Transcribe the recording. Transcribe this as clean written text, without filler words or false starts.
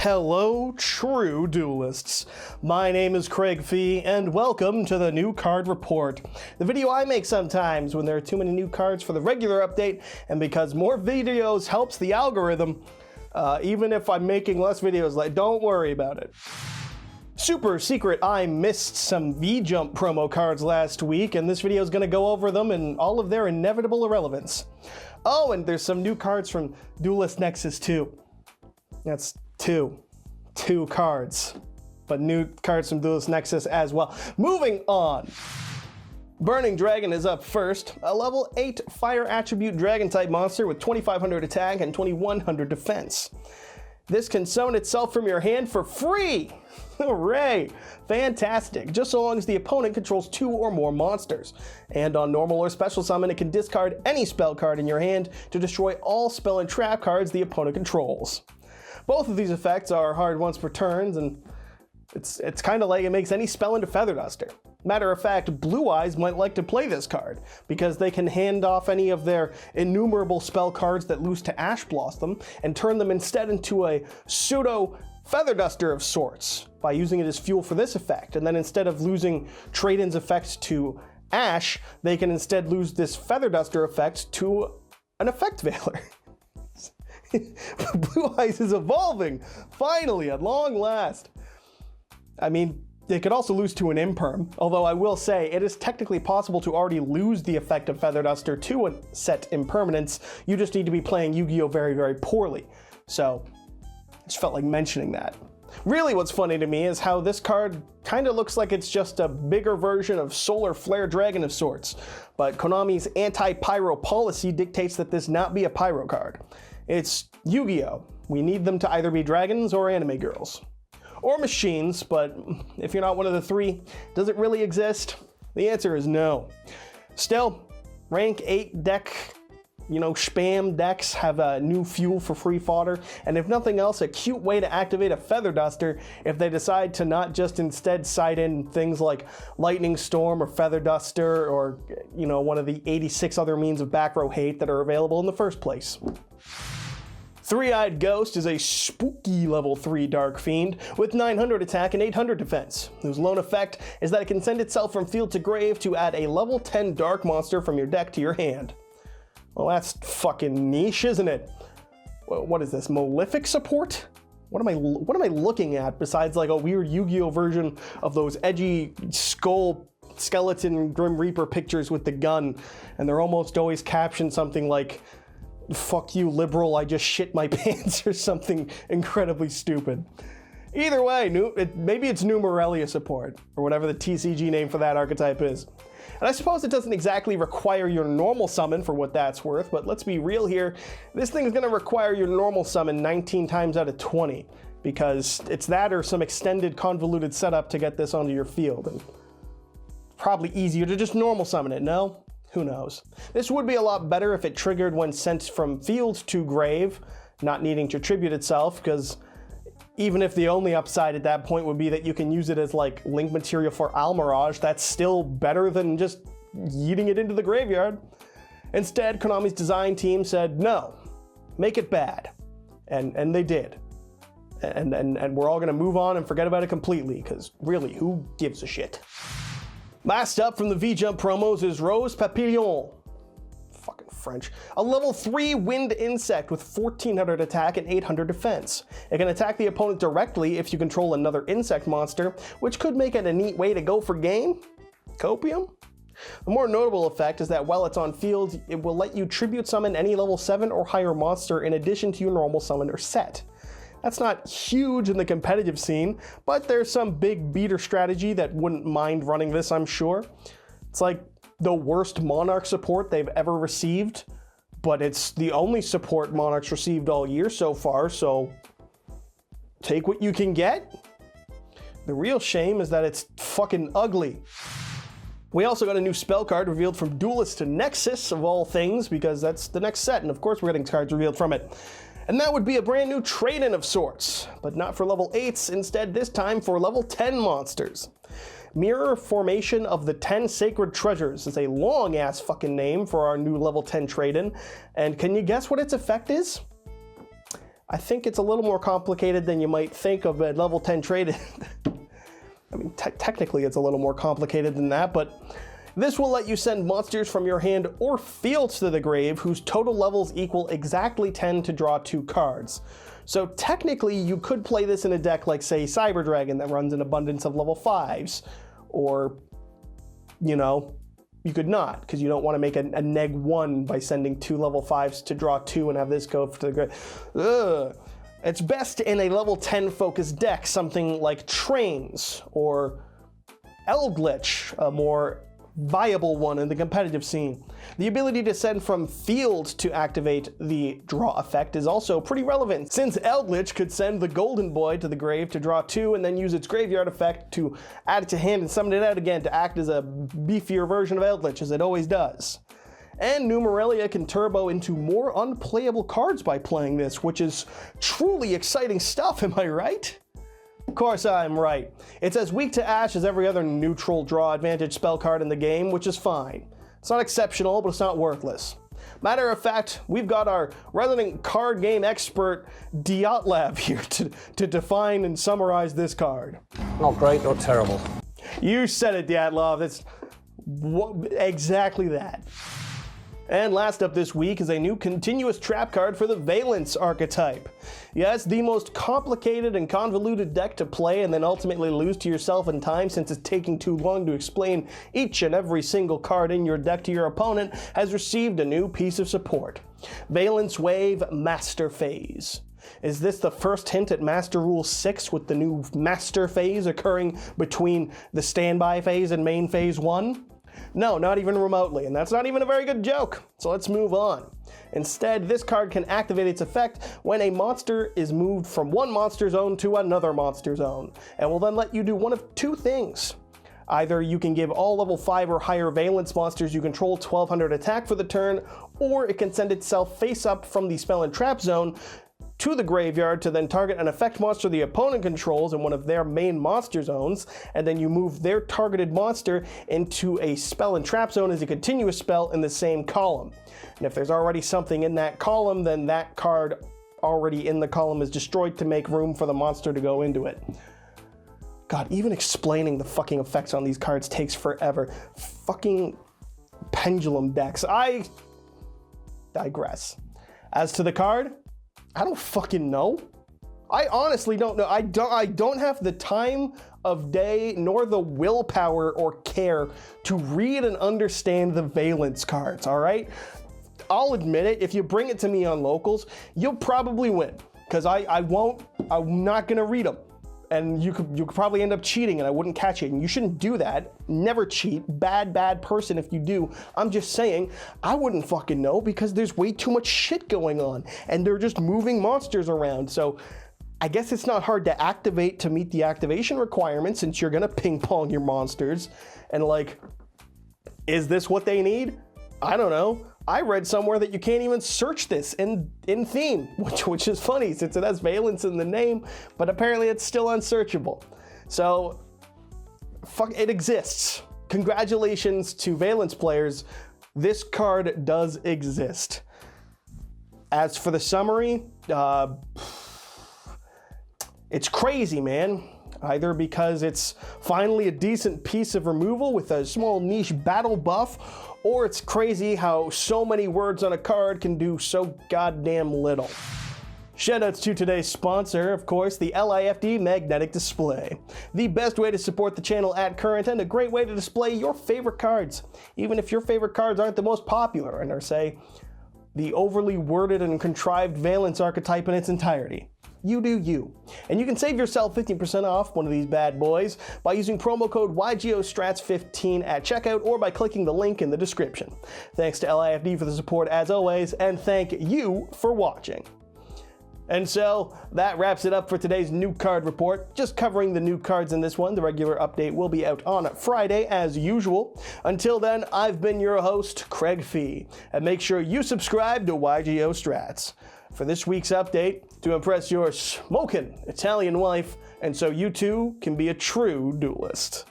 Hello, true duelists. My name is Craig Fee, and welcome to the New Card Report, the video I make sometimes when there are too many new cards for the regular update, and because more videos helps the algorithm, even if I'm making less videos, like, don't worry about it. Super secret, I missed some VJUMP promo cards last week, and this video is going to go over them and all of their inevitable irrelevance. Oh, and there's some new cards from Duelist Nexus 2. That's two cards, but new cards from Duelist Nexus as well. Moving on. Burning Dragon is up first, a level 8 fire attribute dragon type monster with 2500 attack and 2100 defense. This can summon itself from your hand for free. Hooray! Fantastic, just so long as the opponent controls 2 or more monsters. And on normal or special summon, it can discard any spell card in your hand to destroy all spell and trap cards the opponent controls. Both of these effects are hard once per turn, and it's kind of like it makes any spell into Feather Duster. Matter of fact, Blue Eyes might like to play this card, because they can hand off any of their innumerable spell cards that lose to Ash Blossom and turn them instead into a pseudo Feather Duster of sorts by using it as fuel for this effect. And then instead of losing Trade-in's effect to Ash, they can instead lose this Feather Duster effect to an Effect Veiler. Blue Eyes is evolving, finally, at long last. I mean, they could also lose to an Imperm, although I will say it is technically possible to already lose the effect of Feather Duster to a set Impermanence. You just need to be playing Yu-Gi-Oh! Very, very poorly. So, I just felt like mentioning that. Really what's funny to me is how this card kind of looks like it's just a bigger version of Solar Flare Dragon of sorts, but Konami's anti-pyro policy dictates that this not be a pyro card. It's Yu-Gi-Oh! We need them to either be dragons or anime girls. Or machines, but if you're not one of the three, does it really exist? The answer is no. Still, rank 8 deck, spam decks have a new fuel for free fodder, and if nothing else, a cute way to activate a Feather Duster if they decide to not just instead side in things like Lightning Storm or Feather Duster or, one of the 86 other means of back row hate that are available in the first place. Three-Eyed Ghost is a spooky level 3 Dark Fiend with 900 attack and 800 defense, whose lone effect is that it can send itself from field to grave to add a level 10 dark monster from your deck to your hand. Well, that's fucking niche, isn't it? What is this, Malefic support? What am I looking at besides like a weird Yu-Gi-Oh! Version of those edgy skull skeleton Grim Reaper pictures with the gun, and they're almost always captioned something like, "Fuck you, liberal, I just shit my pants," or something incredibly stupid. Either way, maybe it's New Morelia support, or whatever the TCG name for that archetype is. And I suppose it doesn't exactly require your normal summon for what that's worth, but let's be real here, this thing's gonna require your normal summon 19 times out of 20, because it's that or some extended convoluted setup to get this onto your field, and probably easier to just normal summon it, no? Who knows? This would be a lot better if it triggered when sent from field to grave, not needing to tribute itself, because even if the only upside at that point would be that you can use it as like link material for Almirage, that's still better than just yeeting it into the graveyard. Instead, Konami's design team said, no, make it bad. And they did. And we're all gonna move on and forget about it completely, because really, who gives a shit? Last up from the VJUMP promos is Rose Papillon. Fucking French. A level 3 wind insect with 1400 attack and 800 defense. It can attack the opponent directly if you control another insect monster, which could make it a neat way to go for game. Copium? The more notable effect is that while it's on field, it will let you tribute summon any level 7 or higher monster in addition to your normal summon or set. That's not huge in the competitive scene, but there's some big beater strategy that wouldn't mind running this, I'm sure. It's like the worst Monarch support they've ever received, but it's the only support Monarch's received all year so far, so take what you can get. The real shame is that it's fucking ugly. We also got a new spell card revealed from Duelist to Nexus, of all things, because that's the next set, and of course we're getting cards revealed from it. And that would be a brand new trade-in of sorts, but not for level 8s, instead this time for level 10 monsters. Mirror Formation of the 10 Sacred Treasures is a long-ass fucking name for our new level 10 trade-in, and can you guess what its effect is? I think it's a little more complicated than you might think of a level 10 trade. I mean, technically it's a little more complicated than that, but this will let you send monsters from your hand or field to the grave whose total levels equal exactly 10 to draw 2 cards. So technically you could play this in a deck like, say, Cyber Dragon that runs an abundance of level 5s, or, you know, you could not, because you don't want to make a neg-1 by sending 2 level 5s to draw 2 and have this go to the grave. Ugh. It's best in a level 10 focused deck, something like Trains or Eldritch, a more viable one in the competitive scene. The ability to send from field to activate the draw effect is also pretty relevant, since Eldritch could send the Golden Boy to the grave to draw 2 and then use its graveyard effect to add it to hand and summon it out again to act as a beefier version of Eldritch, as it always does. And Numeralia can turbo into more unplayable cards by playing this, which is truly exciting stuff, am I right? Of course I'm right. It's as weak to Ash as every other neutral draw advantage spell card in the game, which is fine. It's not exceptional, but it's not worthless. Matter of fact, we've got our resident card game expert Dyatlab here to define and summarize this card. Not great or terrible. You said it, Dyatlab. That's exactly that. And last up this week is a new continuous trap card for the Vaylantz archetype. Yes, the most complicated and convoluted deck to play and then ultimately lose to yourself in time, since it's taking too long to explain each and every single card in your deck to your opponent, has received a new piece of support. Vaylantz Wave Master Phase. Is this the first hint at Master Rule 6 with the new Master Phase occurring between the Standby Phase and Main Phase 1? No, not even remotely, and that's not even a very good joke, so let's move on. Instead, this card can activate its effect when a monster is moved from one monster zone to another monster zone, and will then let you do one of two things. Either you can give all level 5 or higher Vaylantz monsters you control 1200 attack for the turn, or it can send itself face up from the spell and trap zone to the graveyard to then target an effect monster the opponent controls in one of their main monster zones, and then you move their targeted monster into a spell and trap zone as a continuous spell in the same column. And if there's already something in that column, then that card already in the column is destroyed to make room for the monster to go into it. God, even explaining the fucking effects on these cards takes forever. Fucking pendulum decks. I digress. As to the card, I don't fucking know. I honestly don't know. I don't have the time of day nor the willpower or care to read and understand the Vaylantz cards, all right? I'll admit it, if you bring it to me on locals, you'll probably win, because I'm not gonna read them. And you could probably end up cheating and I wouldn't catch it. And you shouldn't do that. Never cheat. Bad person if you do. I'm just saying, I wouldn't fucking know, because there's way too much shit going on. And they're just moving monsters around. So I guess it's not hard to activate to meet the activation requirements, since you're gonna ping pong your monsters. And like, is this what they need? I don't know. I read somewhere that you can't even search this in theme, which is funny since it has Vaylantz in the name, but apparently it's still unsearchable. So, fuck, it exists. Congratulations to Vaylantz players. This card does exist. As for the summary, it's crazy, man. Either because it's finally a decent piece of removal with a small niche battle buff, or it's crazy how so many words on a card can do so goddamn little. Shoutouts to today's sponsor, of course, the LIFD Magnetic Display. The best way to support the channel at current, and a great way to display your favorite cards, even if your favorite cards aren't the most popular and are, say, the overly worded and contrived Vaylantz archetype in its entirety. You do you. And you can save yourself 15% off one of these bad boys by using promo code YGOStrats15 at checkout, or by clicking the link in the description. Thanks to LIFD for the support as always, and thank you for watching. And so, that wraps it up for today's new card report. Just covering the new cards in this one. The regular update will be out on Friday as usual. Until then, I've been your host, Craig Fee, and make sure you subscribe to YGO Strats for this week's update, to impress your smokin' Italian wife, and so you too can be a true duelist.